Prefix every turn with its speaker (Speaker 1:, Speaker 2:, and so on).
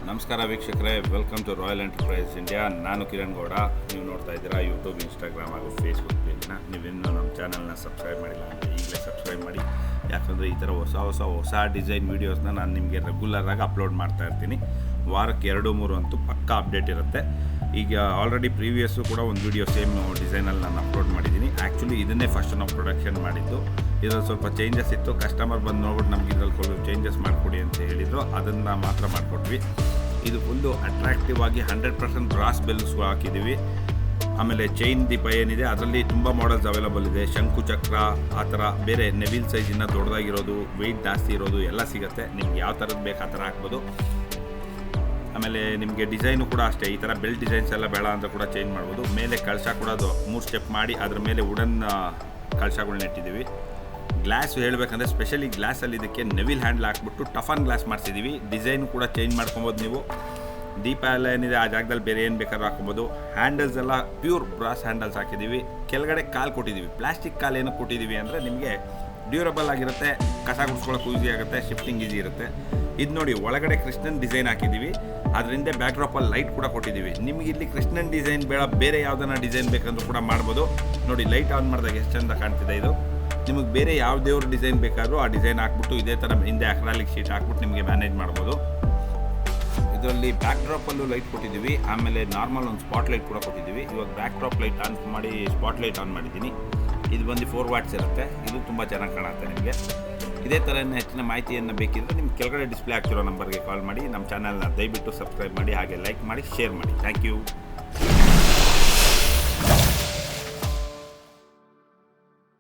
Speaker 1: ನಮಸ್ಕಾರ ವೀಕ್ಷಕರೇ, welcome to Royal Enterprise India. ನಾನು ಕಿರಣ್ ಗೌಡ. ನೀವು ನೋಡ್ತಾ ಇದ್ದೀರಾ ಯೂಟ್ಯೂಬ್, ಇನ್ಸ್ಟಾಗ್ರಾಮ್ ಹಾಗೂ ಫೇಸ್ಬುಕ್ ಪೇಜ್ನ. ನೀವಿನ್ನೂ ನಮ್ಮ ಚಾನಲ್ನ ಸಬ್ಸ್ಕ್ರೈಬ್ ಮಾಡಿಲ್ಲ ಅಂದರೆ ಈಗಲೇ ಸಬ್ಸ್ಕ್ರೈಬ್ ಮಾಡಿ. ಯಾಕಂದರೆ ಈ ಥರ ಹೊಸ ಡಿಸೈನ್ ವೀಡಿಯೋಸ್ನ ನಾನು ನಿಮಗೆ ರೆಗ್ಯುಲರಾಗಿ ಅಪ್ಲೋಡ್ ಮಾಡ್ತಾ ಇರ್ತೀನಿ. ವಾರಕ್ಕೆ 2-3 ಅಂತೂ ಪಕ್ಕಾ ಅಪ್ಡೇಟ್ ಇರುತ್ತೆ. ಈಗ ಆಲ್ರೆಡಿ ಪ್ರೀವಿಯಸ್ಸು ಕೂಡ ಒಂದು ವೀಡಿಯೋ ಸೇಮ್ ಡಿಸೈನಲ್ಲಿ ನಾನು ಅಪ್ಲೋಡ್ ಮಾಡಿದ್ದೀನಿ. ಆ್ಯಕ್ಚುಲಿ ಇದನ್ನೇ ಫಸ್ಟ್ ನಾವು ಪ್ರೊಡಕ್ಷನ್ ಮಾಡಿದ್ದು. ಇದರಲ್ಲಿ ಸ್ವಲ್ಪ ಚೇಂಜಸ್ ಇತ್ತು. ಕಸ್ಟಮರ್ ಬಂದು ನೋಡ್ಬಿಟ್ಟು ನಮ್ಗೆ ಇದರಲ್ಲಿ ಸ್ವಲ್ಪ ಚೇಂಜಸ್ ಮಾಡಿಕೊಡಿ ಅಂತ ಹೇಳಿದರು. ಅದನ್ನು ಮಾತ್ರ ಮಾಡಿಕೊಟ್ವಿ. ಇದು ಫುಲ್ಲು ಅಟ್ರಾಕ್ಟಿವ್ ಆಗಿ 100% ಬ್ರಾಸ್ ಬೆಲ್ಸ್ ಹಾಕಿದ್ದೀವಿ. ಆಮೇಲೆ ಚೈನ್ ದೀಪ ಏನಿದೆ ಅದರಲ್ಲಿ ತುಂಬ ಮಾಡಲ್ಸ್ ಅವೈಲಬಲ್ ಇದೆ. ಶಂಕು ಚಕ್ರ, ಆ ಥರ ಬೇರೆ ನೆವಿಲ್ ಸೈಜಿನ ದೊಡ್ಡದಾಗಿರೋದು, ವೆಯ್ಟ್ ಜಾಸ್ತಿ ಇರೋದು ಎಲ್ಲ ಸಿಗುತ್ತೆ. ನಿಮ್ಗೆ ಯಾವ ಥರದ್ದು ಬೇಕು ಆ ಥರ ಹಾಕ್ಬೋದು. ಆಮೇಲೆ ನಿಮಗೆ ಡಿಸೈನು ಕೂಡ ಅಷ್ಟೇ, ಈ ಥರ ಬೆಲ್ಟ್ ಡಿಸೈನ್ಸ್ ಎಲ್ಲ ಬೇಡ ಅಂತ ಕೂಡ ಚೇಂಜ್ ಮಾಡ್ಬೋದು. ಮೇಲೆ ಕಳಶ ಕೂಡ 3 ಸ್ಟೆಪ್ ಮಾಡಿ ಅದ್ರ ಮೇಲೆ ವುಡನ್ ಕಳಶಗಳನ್ನ ಇಟ್ಟಿದ್ದೀವಿ. ಗ್ಲಾಸ್ ಹೇಳಬೇಕಂದ್ರೆ ಸ್ಪೆಷಲಿ ಗ್ಲಾಸಲ್ಲಿ ಇದಕ್ಕೆ ನೆವಿಲ್ ಹ್ಯಾಂಡ್ಲ್ ಹಾಕ್ಬಿಟ್ಟು ಟಫನ್ ಗ್ಲಾಸ್ ಮಾಡಿಸಿದ್ದೀವಿ. ಡಿಸೈನು ಕೂಡ ಚೇಂಜ್ ಮಾಡ್ಕೊಬೋದು ನೀವು. ದೀಪ ಎಲ್ಲ ಏನಿದೆ ಆ ಜಾಗದಲ್ಲಿ ಬೇರೆ ಏನು ಬೇಕಾದ್ರೂ ಹಾಕ್ಬೋದು. ಹ್ಯಾಂಡಲ್ಸ್ ಎಲ್ಲ ಪ್ಯೂರ್ ಬ್ರಾಸ್ ಹ್ಯಾಂಡಲ್ಸ್ ಹಾಕಿದ್ದೀವಿ. ಕೆಳಗಡೆ ಕಾಲು ಕೊಟ್ಟಿದ್ದೀವಿ. ಪ್ಲಾಸ್ಟಿಕ್ ಕಾಲು ಏನಕ್ಕೆ ಕೊಟ್ಟಿದ್ದೀವಿ ಅಂದರೆ ನಿಮಗೆ ಡ್ಯೂರಬಲ್ ಆಗಿರುತ್ತೆ, ಕಸ ಗುಡಿಸ್ಕೊಳ್ಳೋಕೆ ಈಸಿ ಆಗುತ್ತೆ, ಶಿಫ್ಟಿಂಗ್ ಈಸಿ ಇರುತ್ತೆ. ಇದು ನೋಡಿ, ಒಳಗಡೆ ಕೃಷ್ಣನ್ ಡಿಸೈನ್ ಹಾಕಿದ್ದೀವಿ. ಅದರಿಂದ ಬ್ಯಾಕ್ ಡ್ರಾಪಲ್ಲಿ ಲೈಟ್ ಕೂಡ ಕೊಟ್ಟಿದ್ದೀವಿ. ನಿಮಗೆ ಇಲ್ಲಿ ಕೃಷ್ಣನ್ ಡಿಸೈನ್ ಬೇಡ, ಬೇರೆ ಯಾವುದನ್ನ ಡಿಸೈನ್ ಬೇಕಂದ್ರೂ ಕೂಡ ಮಾಡ್ಬೋದು. ನೋಡಿ, ಲೈಟ್ ಆನ್ ಮಾಡಿದಾಗ ಎಷ್ಟು ಚಂದ ಕಾಣ್ತಿದೆ ಇದು. ನಿಮಗೆ ಬೇರೆ ಯಾವ ದೇವ್ರ ಡಿಸೈನ್ ಬೇಕಾದರೂ ಆ ಡಿಸೈನ್ ಹಾಕ್ಬಿಟ್ಟು ಇದೇ ಥರ ಹಿಂದೆ ಅಕ್ರಾಲಿಕ್ ಶೀಟ್ ಹಾಕ್ಬಿಟ್ಟು ನಿಮಗೆ ಮ್ಯಾನೇಜ್ ಮಾಡ್ಬೋದು. ಇದರಲ್ಲಿ ಬ್ಯಾಕ್ ಡ್ರಾಪಲ್ಲೂ ಲೈಟ್ ಕೊಟ್ಟಿದ್ದೀವಿ. ಆಮೇಲೆ ನಾರ್ಮಲ್ ಒಂದು ಸ್ಪಾಟ್ ಲೈಟ್ ಕೂಡ ಕೊಟ್ಟಿದ್ದೀವಿ. ಇವಾಗ ಬ್ಯಾಕ್ ಡ್ರಾಪ್ ಲೈಟ್ ಆನ್ ಮಾಡಿ ಸ್ಪಾಟ್ ಲೈಟ್ ಆನ್ ಮಾಡಿದ್ದೀನಿ. ಇದು ಬಂದು 4 ವಾಟ್ಸ್ ಇರುತ್ತೆ. ಇದು ತುಂಬ ಚೆನ್ನಾಗಿ ಕಾಣುತ್ತೆ ನಿಮಗೆ. ಇದೇ ಥರ ಹೆಚ್ಚಿನ ಮಾಹಿತಿಯನ್ನು ಬೇಕಿದ್ದರೆ ನಿಮ್ಮ ಕೆಳಗಡೆ ಡಿಸ್ಪ್ಲೇ ಆಗ್ತಿರೋ ನಂಬರ್ಗೆ ಕಾಲ್ ಮಾಡಿ. ನಮ್ಮ ಚಾನಲ್ನ ದಯವಿಟ್ಟು ಸಬ್ಸ್ಕ್ರೈಬ್ ಮಾಡಿ, ಹಾಗೆ ಲೈಕ್ ಮಾಡಿ, ಶೇರ್ ಮಾಡಿ. Thank you.